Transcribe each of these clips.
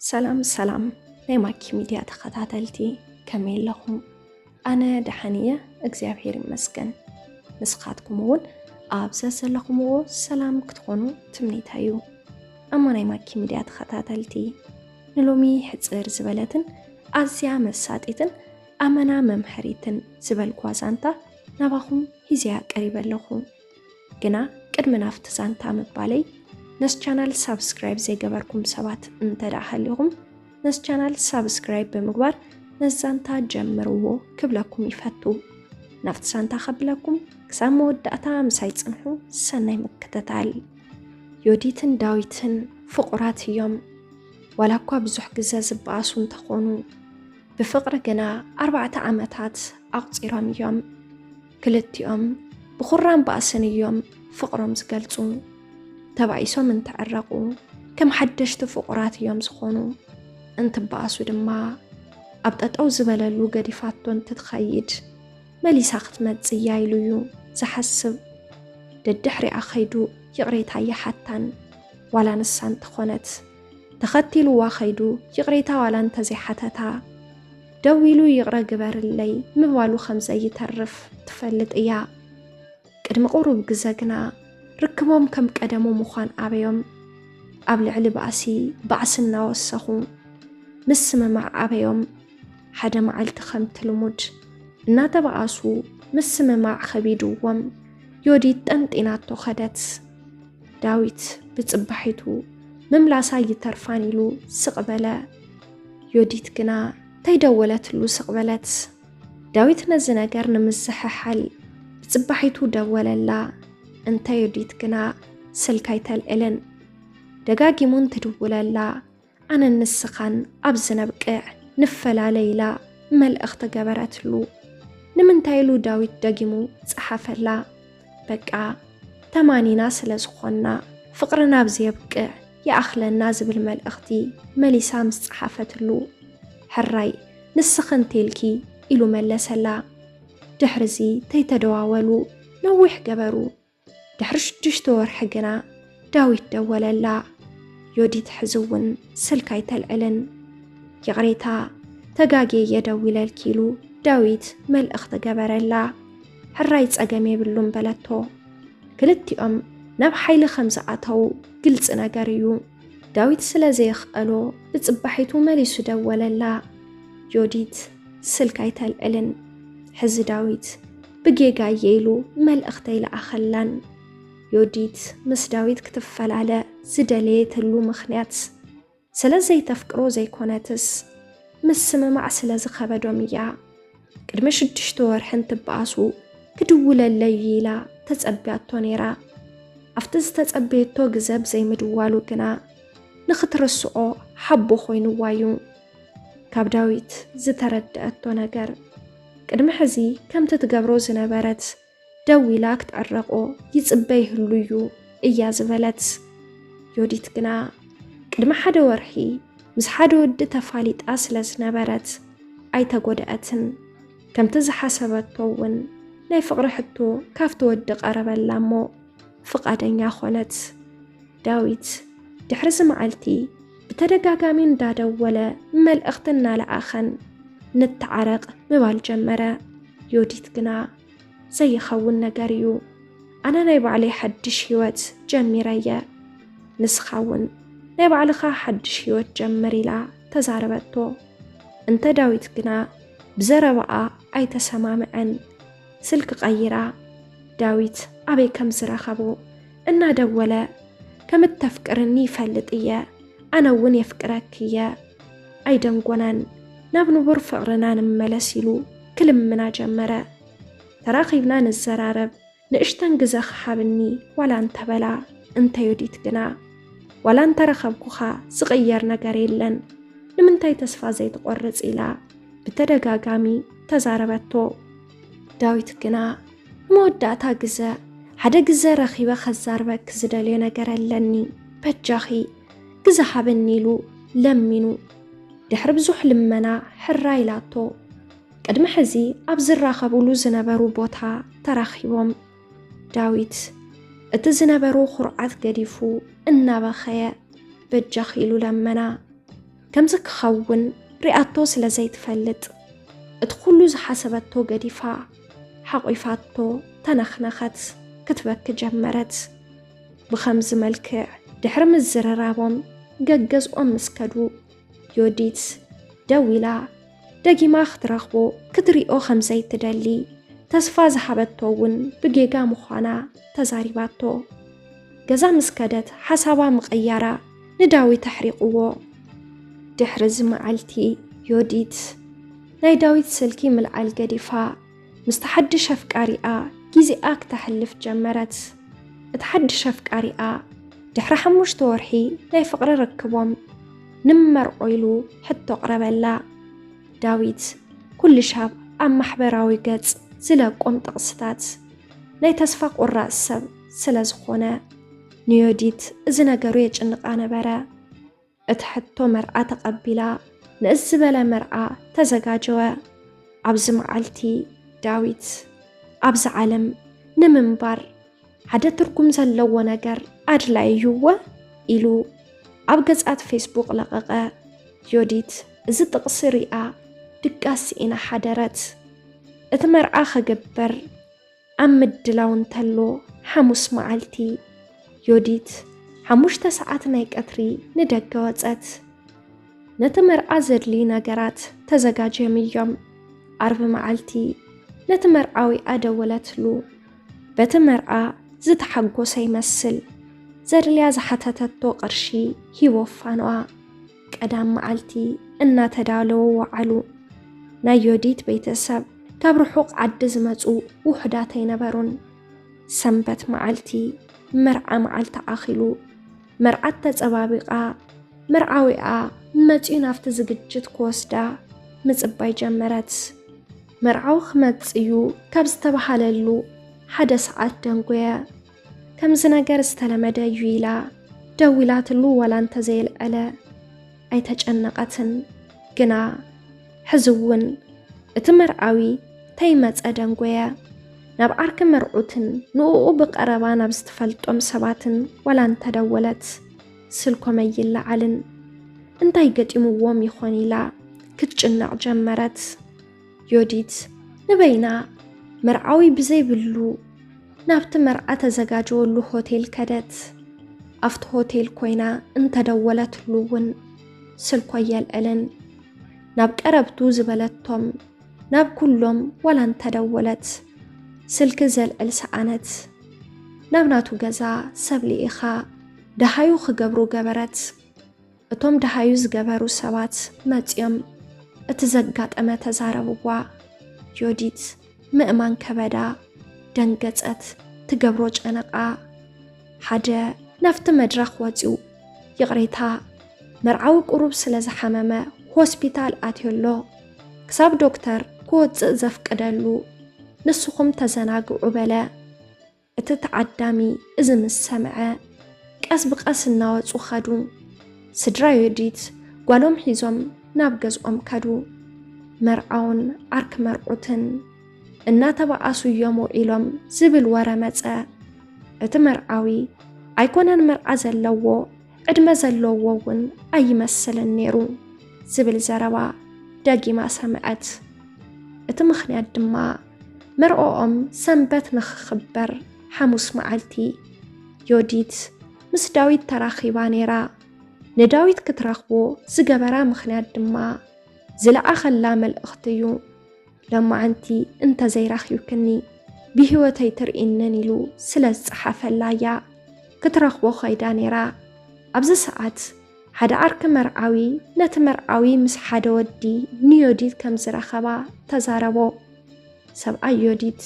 سلام ናይ ማኪ ሚድያ ተኸታተልቲ ከመይ ኣለኹም? ኣነ ደሓንየ እግዚአብሔር ይመስገን። ንስኻትኩም እውን ኣብ ዘለኹምዎ ሰላም ክትኾኑ ትምኒተዩ። እሞ ናይ ማኪ ሚድያ ተኸታተልቲ ንሎሚ ሕፅር ዝበለትን ኣዝያ መሳጢትን ኣመና መምሕሪትን ዝበልኳ ዛንታ ናባኹም ሂዝያ ቀሪበለኹ። ግና ቅድሚ ናፍቲ ዛንታ ምባለይ ነስ ቻናል ሳብስክራይብ ዘይገበርኩም ሰባት እንተዳሓሊኹም ነስ ቻናል ሳብስክራይብ ብምግባር ነዛንታ ጀምርዎ ክብለኩም ይፈቱ። ናፍቲ ዛንታ ኸብለኩም ክሳብ መወዳእታ ምሳይ ጽንሑ ሰናይ መከታተል። ዮዲትን ዳዊትን ፍቁራት እዮም። ዋላ እኳ ብዙሕ ግዜ ዝበኣሱ እንተኾኑ ብፍቅሪ ግና 4 ዓመታት ኣቕፂሮም እዮም። ክልቲኦም ብኹራን ባእስን እዮም ፍቅሮም ዝገልጹ። ተባኢሶም እንትዕረቁ ከም ሓደሽቲ ፍቁራት እዮም ዝኾኑ። እንትበኣሱ ድማ ኣብ ጠጠው ዝበለሉ ገዲፋቶ እንትትኸይድ መሊሳ ክትመጽእ እያ ኢሉ እዩ ዝሓስብ። ደድሕሪኣ ኸይዱ ይቕሬታ ይሓታን ዋላ ንሳ እንተኾነት ተኸቲልዋ ኸይዱ ይቕሬታ ዋላ እንተዘይሓተታ ደው ኢሉ ይቕረ ግበርለይ ምባሉ ከምዘይተርፍ ትፈልጥ እያ። ቅድሚ ቁሩብ ግዜ ግና ርክቦም ከም ቀደሙ ምዃን ኣበዮም ኣብ ልዕሊ ባእሲ እናወሰኹ ምስ ስምማዕ ኣበዮም ሓደ መዓልቲ ከምቲ ልሙድ እናተበኣሱ ምስ ስምማዕ ኸቢድዎም ዮዲት ጠንጢናቶ ኸደት። ዳዊት ብጽባሒቱ ምምላሳ ይተርፋን ኢሉ ስቕበለ። ዮዲት ግና ተይደወለትሉ ስቕበለት። ዳዊት ነዚ ነገር ንምዝሕሓል ብጽባሒቱ ደወለላ። እንተ ዮዲት ግና ስልካይ ተልዕልን ደጋጊሙን ትድውለላ። ኣነ ንስኻን ኣብ ዝነብቅዕ ንፈላለይላ መልእኽቲ ገበረትሉ። ንምንታይሉ ዳዊት ደጊሙ ፀሓፈላ። በቃ ተማኒና ስለ ዝኾና ፍቅርና ብዘየብቅዕ ይኣኽለና ዝብል መልእኽቲ መሊሳ ምስ ፀሓፈትሉ ሕራይ ንስኽን ቴልኪ ኢሉ መለሰላ። ድሕርዚ ተይተደዋወሉ ነዊሕ ገበሩ። ድሕሪ 6 ወርሒ ግና ዳዊት ደወለላ። ዮዲት ሕዝውን ስልካይ ተልዕልን ይቕሬታ ተጋጌየ ደዊለልኪ ኢሉ ዳዊት መልእኽቲ ገበረላ። ሕራይ ፀገም የብሉን በለቶ። ክልቲኦም ናብ ሓይሊ ከም ዝኣተው ግልጽ ነገር እዩ። ዳዊት ስለ ዘይኽአሎ ብጽባሒቱ መሊሱ ደወለላ። ዮዲት ስልካይ ተልዕልን ሕዚ ዳዊት ብጌጋየ ኢሉ መልእኽቲ ይለኣኸላን። ዮዲት ምስ ዳዊት ክትፈላለ ዝደለየትሉ ምኽንያት ስለ ዘይተፍቅሮ ዘይኮነትስ ምስ ስምማዕ ስለ ዝኸበዶም እያ። ቅድሚ 6 ወርሒ እንትበኣሱ ክድውለለዩ ኢላ ተጸቢያቶ ነይራ። ኣብቲ ዝተጸበየቶ ግዜ ብዘይምድዋሉ ግና ንኽትርስኦ ሓቦ ኾይኑዋ እዩ። ካብ ዳዊት ዝተረድአቶ ነገር ቅድሚ ሕዚ ከምቲ ትገብሮ ዝነበረት ደው ኢላ ክትዕረቆ ይጽበይ ህሉ እዩ እያ ዝበለት። ዮዲት ግና ቅድሚ 1 ወርሒ ምስ ሓደ ወዲ ተፋሊጣ ስለ ዝነበረት ኣይተጎድአትን። ከምቲ ዝሓሰበቶ እውን ናይ ፍቅሪ ሕቶ ካብቲ ወዲ ቀረበላ እሞ ፍቓደኛ ኾነት። ዳዊት ድሕሪ ዝመዓልቲ ብተደጋጋሚ እንዳደወለ መልእኽቲ እናለኣኸን ንተዓረቕ ምባል ጀመረ። ዮዲት ግና ዘይኸውን ነገር እዩ፣ ኣነ ናይ ባዕለይ ሓድሽ ህይወት ጀሚረየ፣ ንስኻውን ናይ ባዕልኻ ሓድሽ ህይወት ጀምር ኢላ ተዛረበቶ። እንተ ዳዊት ግና ብዘረባኣ ኣይተሰማምዐን። ስልክ ቀይራ ዳዊት ኣበይ ከም ዝረኸቦ እናደወለ ከም እተፍቅርኒ ይፈልጥ እየ፣ ኣነ እውን የፍቅረክየ፣ ኣይደንጎናን ናብ ንቡር ፍቅርና ንመለስ ኢሉ ክልምና ጀመረ። ተራኺብና ንዘራረብ ንእሽተን ግዜ ክሓብኒ ዋላ እንተበላ። እንተ ዮዲት ግና ዋላ እንተረኸብኩኻ ዝቕየር ነገር የለን፣ ንምንታይ ተስፋ ዘይትቆርጽ ኢላ ብተደጋጋሚ ተዛረበቶ። ዳዊት ግና መወዳእታ ግዜ ሓደ ግዜ ረኺበ ኸዛርበክ ዝደልዮ ነገር ኣለኒ በጃኺ ግዜ ሓብኒ ኢሉ ለሚኑ። ድሕሪ ብዙሕ ልመና ሕራ ኢላቶ ቅድሚ ሕዚ ኣብ ዝራኸብሉ ዝነበሩ ቦታ ተራኺቦም። ዳዊት እቲ ዝነበሩ ኹርዓት ገዲፉ እናበኸየ በጃኺ ኢሉ ለመና። كمز كخون رئاتو سلزي تفلت ادخلو زحسبتو قديفا حقيفاتو تنخنخت كتبك جمرت بخمز ملكع دحرم الزررابهم قجز مسكدو يوديت دويلا دقيما اخترخبو كتريقو خمزي تدلي تسفا زحبتوون بجيجا مخانا تزاريباتو جزا مسكدت حسابا مغيرة نداوي تحريقوو دحرز معلتي يوديت ناي داويت سلكي ملعال قديفا مستحدش أفكاريا جيزيقاك تحلف جمرت اتحدش أفكاريا دحر حموش تورحي ناي فقر ركبهم نمر عيلو حتى قربلا داويت كل شاب أم محبراوي قدس زلا قوم تقصتات ناي تسفاق الرأس سب سلا زخونا نيوديت إذن قريج إنقانا برا اتحطو مرأة تقبلا نأزبلا مرأة تزقاجوا عبز معالتي داويت عبز عالم نمنبر عدتركم زلو نقر أدلا يوه إلو عبقزات فيسبوك لقاقا يوديت إذا تقصريقا دقاسي إنا حدرت اتمرأة خقبر أمدلاون تلو حموس معالتي يوديت حموش تسعات نايك أتري ندق واتسات نتمرأة زدلي نقرات تزقاج يميوم عرب معالتي نتمرأوي أدولتلو بتمرأة زد حقو سيمثل زدلي زحتتتو قرشي هيوفانوا قدام معالتي إنا تدالو وعلو نايوديت بيتسب كابرحوق عدز مزو وحداتي نبرون سنبت معالتي مرعى معالت آخلو مرعى تزبابقا مرعاوئا مجين after زججت كوسدا مزباي جمرت مرعاو خمت إيو كابز تبحاللو حدث عدنقويا كم زناقر استلمدا يويلا دويلاتلو ولا انتزيل ألا أي تجنقتن قنا حزون اتمرعاوي تيمت أدنقويا ناب عرك مرعوتن نوؤو بقربانا بستفلتم سباتن ولا انتدولت سلكو ميل لعلن انتاي قديمووم يخوني لا كتجنع جمرت يوديت نبينا مرعاوي بزي بلو نابت مرعى تزقاجو اللو هوتيل كدت أفت هوتيل كوينا انتدولت لون سلكو يلألن ناب قربتو زبلتهم ناب كلهم ولا انتدولت سلك زل السعانت نابناتو جزا سبلي إخا دهايو خقبرو قبرت اتوم دهايو زقبرو سبات ماتيم اتزقات اما تزاربوا يوديت مأمان كبدا دنقت تقبروج انقا حاجة نفت مدرخ واتيو يغريتا مرعاو قروب سلز حمامة هوسبيتال آتيولو كساب دكتور كوت زفك أدلو نسخم تزناق عبلا اتتعدامي ازم السمع كأسبق أسناوات وخادو سدرا يوديت قوالوم حيزوم نابقز كادو مرعون عرك مرعوتن إنا تبعاسو يومو إلوم زبل ورمتأ اتمرعاوي أيكونن مرعا زلوو قدم زلووون أي مسل النيرو زبل زروا داقي ما سمعت اتمخني الدماء مرعوهم سنبت نخبر حموس معالتي يوديت مس داويت تراخيبا نيرا نداويت كتراخبو زقبرا مخني الدماء زلعا خلام الأختيو لما أنتي انت زي راخيوكني بهوتي ترئنني لو سلز حفلايا كتراخبو خيدانيرا أبز ساعات حدا عرك مرعاوي نت مرعاوي مس حدا ودي نيوديت كم زرخبا تزاربو سبعا يوديت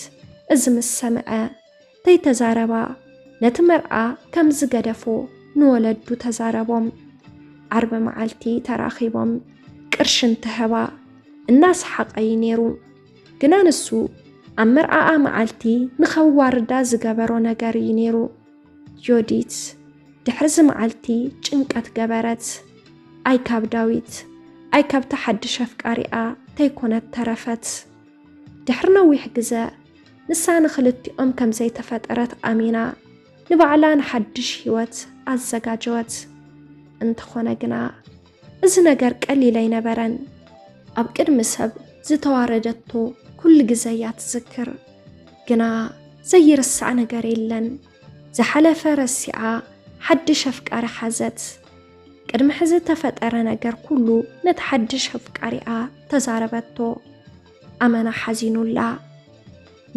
ازم السمع تي تزاربا نت مرعا كم زقدفو نولدو تزاربوم عرب معالتي تراخيبوم كرشن تهبا الناس حق أي نيرو قنا نسو عم مرعا معالتي نخواردا زقبرو نقاري نيرو يوديت دحرز معالتي جنكت قبرت أي كاب داويت أي كاب تحد شفك أريئة تيكونت ترفت دحرنا ويحجزاء نسان خلتي كم زي تفترت أمينة نبعلان حدش هيوت الزقاجوت انت خونا قنا እዚ ነገር ቀሊል ኣይነበረን። ኣብ ቅድሚ ሰብ ዝተዋረደቶ ኩሉ ግዜ እያ ትዝክር። ግና ዘይርስዕ ነገር የለን። ዝሓለፈ ረሲዓ ሓድሽ ኣፍቃሪ ሓዘት። ቅድሚ ሕዚ ተፈጠረ ነገር ኩሉ ነቲ ሓድሽ ኣፍቃሪኣ ተዛረበቶ። ኣመና ሓዚኑላ።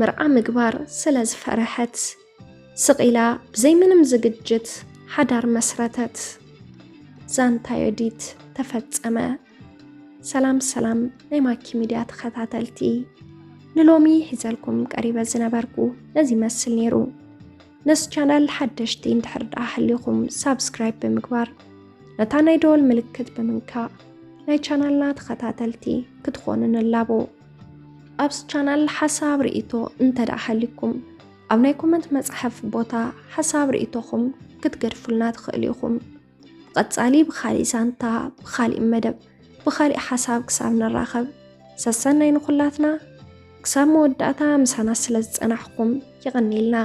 ምርዓ ምግባር ስለ ዝፈረሐት ስቂላ ብዘይ ምንም ዝግጅት ሓዳር መስረተት። ዛንታ ዮዲት ተፈጸመ። ሰላም ሰላም ናይ ማኪ ሚድያ ተኸታተልቲ፣ ንሎሚ ሒዘልኩም ቀሪበ ዝነበርኩ ነዚ መስል ነይሩ። ነስ ቻናል ሓደሽቲ እንድሕር ደኣ ሃሊኹም ሳብስክራይብ ብምግባር ነታ ናይ ደወል ምልክት ብምንካእ ናይ ቻናልና ተኸታተልቲ ክትኾኑ ንላቦ። ኣብስ ቻናል ሓሳብ ርእይቶ እንተደኣ ሃሊኩም ኣብ ናይ ኮመንት መጽሐፍ ቦታ ሓሳብ ርእይቶኹም ክትገድፉልና ትኽእሉ ኢኹም። ቀጻሊ ብኻሊእ ዛንታ፣ ብኻሊእ መደብ፣ ብኻሊእ ሓሳብ ክሳብ ንራኸብ ሰሰናይ ንኹላትና። ክሳብ መወዳእታ ምሳና ስለ ዝጸናሕኩም ይቕኒልና።